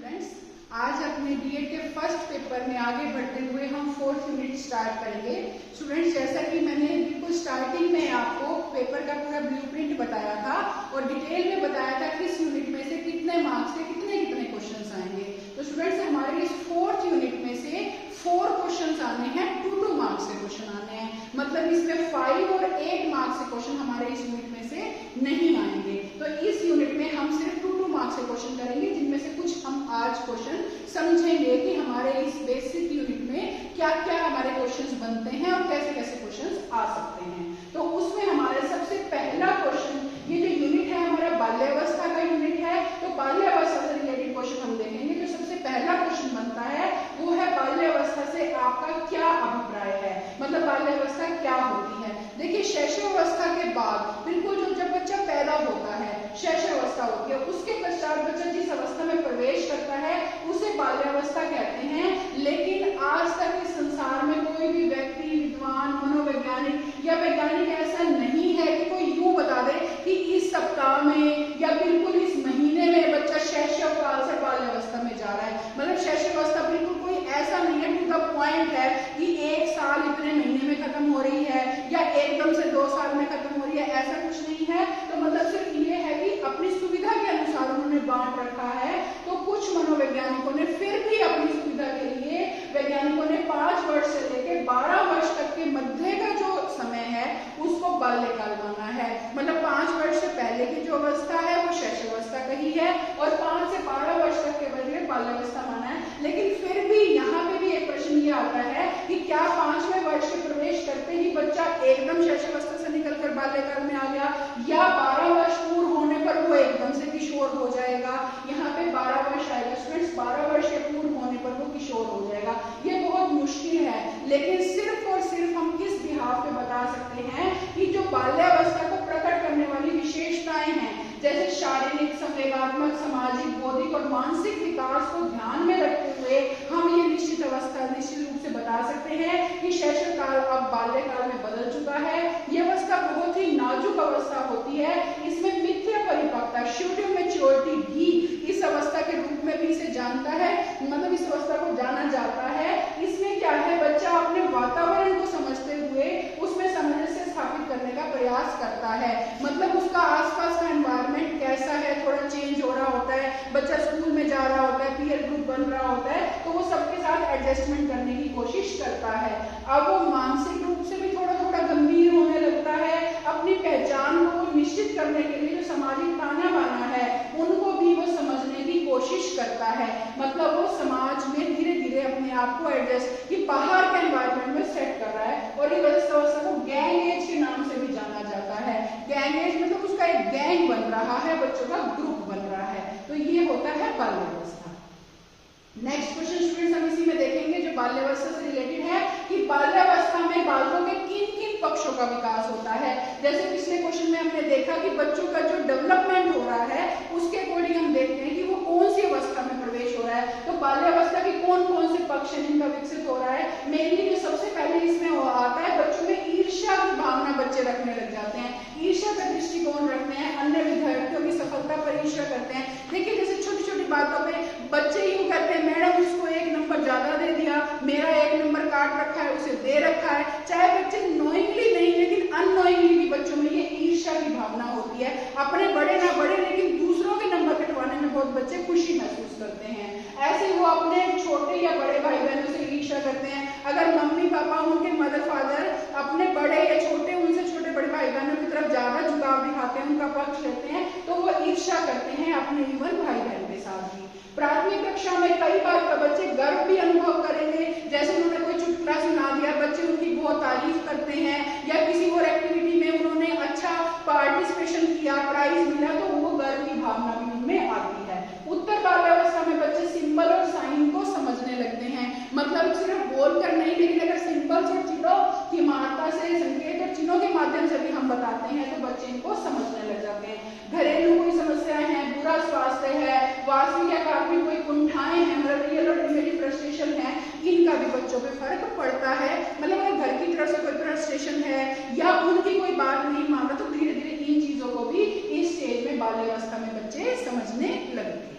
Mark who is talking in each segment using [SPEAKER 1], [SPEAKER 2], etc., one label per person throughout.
[SPEAKER 1] Students, आज अपने BEd के फर्स्ट पेपर में आगे बढ़ते हुए हम 4th यूनिट स्टार्ट करेंगे। स्टूडेंट्स, जैसा कि मैंने बिल्कुल स्टार्टिंग में आपको पेपर का पूरा ब्लूप्रिंट बताया था और डिटेल में बताया था कि इस यूनिट में से कितने मार्क्स के कितने क्वेश्चंस आएंगे। तो स्टूडेंट्स, हमारे इस 4th यूनिट में से 4 क्वेश्चंस आने हैं, 2 मार्क्स के क्वेश्चन आने हैं। मतलब इसमें 5 और 8 मार्क्स के क्वेश्चन हमारे इस यूनिट में से नहीं आएंगे। तो इस यूनिट में हम सिर्फ 2 मार्क्स के क्वेश्चन करेंगे, जिनमें से कुछ हम आज क्वेश्चन समझेंगे कि हमारे इस बेसिक यूनिट में क्या क्या हमारे क्वेश्चंस बनते हैं और कैसे कैसे क्वेश्चंस आ सकते हैं। तो उसमें हमारा सबसे पहला क्वेश्चन, ये जो यूनिट है हमारा बाल्यावस्था का यूनिट है, तो बाल्यावस्था से रिलेटेड क्वेश्चन हम देखेंगे। जो सबसे पहला क्वेश्चन बनता है वो है बाल्यावस्था से आपका क्या अभिप्राय है, मतलब बाल्यावस्था क्या होती है। देखिए, शैशवावस्था के बाद बिल्कुल जब बच्चा पैदा होता है, शैशवावस्था होती है, उसके पश्चात बच्चा जिस अवस्था में प्रवेश करता है उसे बाल्यावस्था कहते हैं। लेकिन आज तक इस संसार में कोई भी व्यक्ति, विद्वान, मनोवैज्ञानिक या वैज्ञानिक ऐसा नहीं है कि कोई यूं बता दे कि इस सप्ताह में या बिल्कुल इस महीने में बच्चा शैशव काल से बाल्यावस्था में जा रहा है। मतलब शैशवावस्था बिल्कुल कोई ऐसा नहीं है, टू द पॉइंट है कि 1 साल इतने महीने में खत्म हो रही है या एकदम से 2 साल में खत्म हो रही है, ऐसा कुछ नहीं है। तो मतलब सिर्फ ये है कि अपनी सुविधा के अनुसार उन्होंने बांट रखा है। तो कुछ मनोवैज्ञानिकों ने फिर भी अपनी सुविधा के लिए वैज्ञानिकों ने 5 वर्ष से लेकर 12 वर्ष तक के मध्य का जो समय है उसको बाल्यकाल माना है। मतलब 5 वर्ष से पहले की जो अवस्था है वो शैशवावस्था कही है और 5 से 12 वर्ष तक के बदले बाल्यावस्था माना है। लेकिन फिर भी यहाँ पे भी एक प्रश्न ये आता है कि क्या 5वें वर्ष में प्रवेश करते ही बच्चा एकदम शैशवावस्था से निकलकर बाल्यकाल में आ गया, या 12 वर्ष पूर्ण होने पर वो एकदम से किशोर हो जाएगा। यहाँ पे 12 वर्ष आएगा स्टूडेंट्स, 12 वर्ष के पूर्ण होने पर वो किशोर हो जाएगा। ये बहुत मुश्किल है, लेकिन सिर्फ और सिर्फ हम किस बिहाफ पे बता सकते हैं कि जो बाल्यावस्था को प्रकट करने वाली विशेषताएं हैं, जैसे शारीरिक, संवेगात्मक, सामाजिक, बौद्धिक और मानसिक विकास को ध्यान में रखते हुए हम ये निश्चित रूप से बता सकते हैं कि शैशव काल अब बाल्यकाल में बदल चुका है। ये अवस्था बहुत ही नाजुक अवस्था होती है। इसमें मिथ्या परिपक्वता, स्यूडो मैच्योरिटी भी इस अवस्था के रूप में भी इसे जानता है, मतलब इस अवस्था को जाना जाता है। इसमें क्या है, बच्चा अपने वातावरण को समझते हुए उसमें सामंजस्य स्थापित करने का प्रयास करता है। मतलब उसका आसपास का एनवायरनमेंट कैसा है, थोड़ा चेंज हो रहा होता है, बच्चा स्कूल में जा रहा होता है, पीयर ग्रुप बन रहा होता है, तो वो सबके साथ एडजस्टमेंट करने की कोशिश करता है। अब वो मानसिक रूप से भी थोड़ा थोड़ा गंभीर होने लगता है। अपनी पहचान को निश्चित करने के लिए जो सामाजिक ताना बाना है उनको भी वो समझने की कोशिश करता है। मतलब वो समाज में धीरे धीरे अपने आप को एडजस्ट, ये बाहर के एनवायरनमेंट में सेट कर रहा है। और ये अवस्था को गैंग एज के नाम से भी जाना जाता है। गैंग एज मतलब उसका एक गैंग बन रहा है, बच्चों का ग्रुप बन रहा है। तो ये होता है बाल्यावस्था। नेक्स्ट क्वेश्चन स्टूडेंट्स, हम इसी में देखेंगे जो बाल्यावस्था से रिलेटेड है कि बाल्यावस्था में बालकों के किन किन पक्षों का विकास होता है। जैसे पिछले क्वेश्चन में हमने देखा कि बच्चों का जो डेवलपमेंट हो रहा है उसके अकॉर्डिंग हम देखते हैं कि वो कौन सी अवस्था में प्रवेश हो रहा है। तो बाल्यावस्था के कौन कौन से पक्ष हैं जिनका विकसित हो रहा है। मेनली जो सबसे पहले इसमें आता है, बच्चों में ईर्ष्या की भावना बच्चे रखने लग जाते हैं, ईर्ष्या का दृष्टिकोण रखते हैं, अन्य विद्यार्थियों की सफलता पर ईर्ष्या करते हैं। देखिए, जैसे छोटी छोटी बातों पे बच्चे यूं कहते हैं, मैडम उसको 1 नंबर ज्यादा दे दिया, मेरा 1 नंबर काट रखा है, उसे दे रखा है। चाहे बच्चे नोइंगली नहीं लेकिन अननोइंगली भी बच्चों में ये ईर्ष्या की भावना होती है। अपने बड़े ना बड़े लेकिन दूसरों के नंबर कटवाने में बहुत बच्चे खुशी महसूस करते हैं। ऐसे वो अपने छोटे या बड़े भाई बहनों से ईर्ष्या करते हैं। अगर मम्मी पापा, उनके मदर फादर अपने बड़े या छोटे, उनसे छोटे बड़े भाई बहनों की तरफ ज्यादा झुकाव दिखाते हैं, उनका पक्ष लेते हैं, तो वो ईर्ष्या करते हैं अपने इवन भाई बहन के साथ भी। प्राथमिक कक्षा में कई बार बच्चे गर्व भी अनुभव करेंगे। जैसे उन्होंने कोई चुटकुला सुना दिया, बच्चे उनकी बहुत तारीफ करते हैं, या किसी और एक्टिविटी में उन्होंने अच्छा पार्टिसिपेशन किया, प्राइज मिला, तो वो गर्व की भावना भी उनमें आती है। उत्तर बाल्यावस्था में बच्चे सिंबल और साइन को समझने लगते हैं। मतलब सिर्फ बोलकर नहीं, लेकिन अगर सिंबल्स और चिन्हों की महत्ता से, संकेत और चिन्हों के माध्यम से भी हम बताते हैं तो बच्चे इनको समझने लग जाते हैं। घरेलू कोई समस्याएं हैं, बुरा स्वास्थ्य है, वास्तविक या काल्पनिक कोई कुंठाएं हैं, मतलब रियल और इमेजिनरी फ्रस्ट्रेशन है, इनका भी बच्चों पे फर्क पड़ता है। मतलब अगर घर की तरफ से कोई फ्रस्ट्रेशन है या उनकी कोई बात नहीं मान रहा, तो धीरे धीरे इन चीजों को भी इस स्टेज में बाल्यावस्था में बच्चे समझने लगते हैं।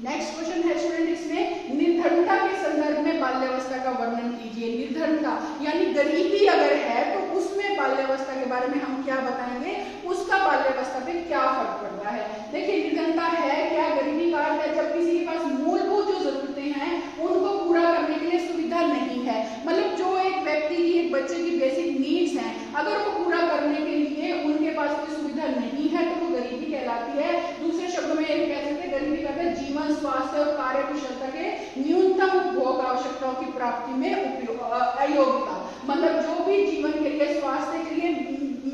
[SPEAKER 1] नेक्स्ट क्वेश्चन है स्टूडेंट, इसमें निर्धनता के संदर्भ में बाल्यावस्था का वर्णन कीजिए। निर्धनता यानी गरीबी अगर है तो उसमें बाल्यावस्था के बारे में हम क्या बताएंगे, उसका बाल्यावस्था पे क्या फर्क पड़ता है। देखिए निर्धनता है क्या, गरीबी का अर्थ है जब किसी के पास मूलभूत जो जरूरतें हैं उनको पूरा करने के लिए सुविधा नहीं है। मतलब जो एक व्यक्ति की, एक बच्चे की बेसिक नीड्स हैं, अगर वो पूरा करने के लिए उनके पास कोई सुविधा नहीं है तो वो गरीबी कहलाती है। दूसरे शब्दों में कह सकते हैं गरीबी का है जीवन, स्वास्थ्य और कार्य कुशलता के न्यूनतम उपभोग आवश्यकताओं की प्राप्ति में अयोग्यता। मतलब जो भी जीवन के लिए, स्वास्थ्य के लिए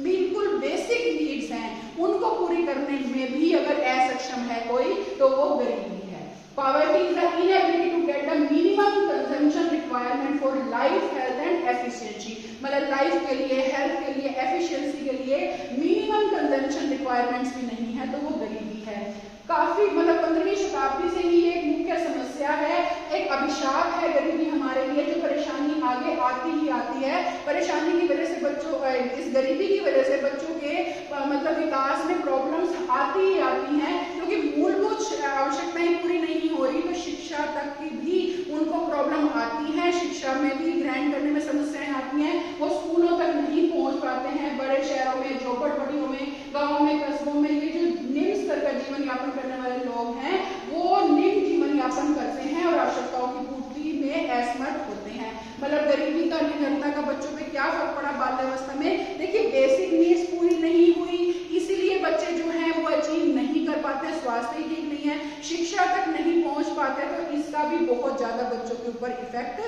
[SPEAKER 1] बिल्कुल बेसिक नीड्स हैं उनको पूरी करने में भी अगर असक्षम है कोई तो वो गरीबी है। Poverty is the inability to get the minimum consumption requirement for life, health and efficiency। मतलब लाइफ के लिए, हेल्थ के लिए, एफिशिएंसी के लिए मिनिमम कंजम्पशन रिक्वायरमेंट्स भी नहीं है तो वो गरीबी है। काफी मतलब 15वीं शताब्दी से ही एक मुख्य समस्या है, एक अभिशाप है गरीबी हमारे लिए, जो परेशानी आगे आती ही आती है। परेशानी की वजह से बच्चों, इस गरीबी की वजह से बच्चों के मतलब विकास में प्रॉब्लम्स आती ही आती हैं, क्योंकि मूलभूत आवश्यकताएं पूरी नहीं हो रही तो शिक्षा तक की भी उनको प्रॉब्लम आती है। शिक्षा में भी ग्रहण करने में समस्याएं आती हैं, वो स्कूलों तक नहीं पहुंच पाते हैं। बड़े शहरों में, झोपड़पट्टियों में, गाँवों में, कस्बों में ये जो निम्न स्तर का जीवन यापन करने वाले लोग हैं वो निम्न जीवन यापन करते हैं और आवश्यकताओं की पूर्ति में असमर्थ होते हैं। मतलब गरीबी का, निर्धनता का बच्चों पे क्या फर्क पड़ा बाल्यावस्था में। देखिए बेसिक नीड्स पूरी नहीं हुई, इसीलिए बच्चे जो हैं वो अचीव नहीं कर पाते, स्वास्थ्य ही ठीक नहीं है, शिक्षा तक नहीं पहुंच पाते, तो इसका भी बहुत ज्यादा बच्चों के ऊपर इफेक्ट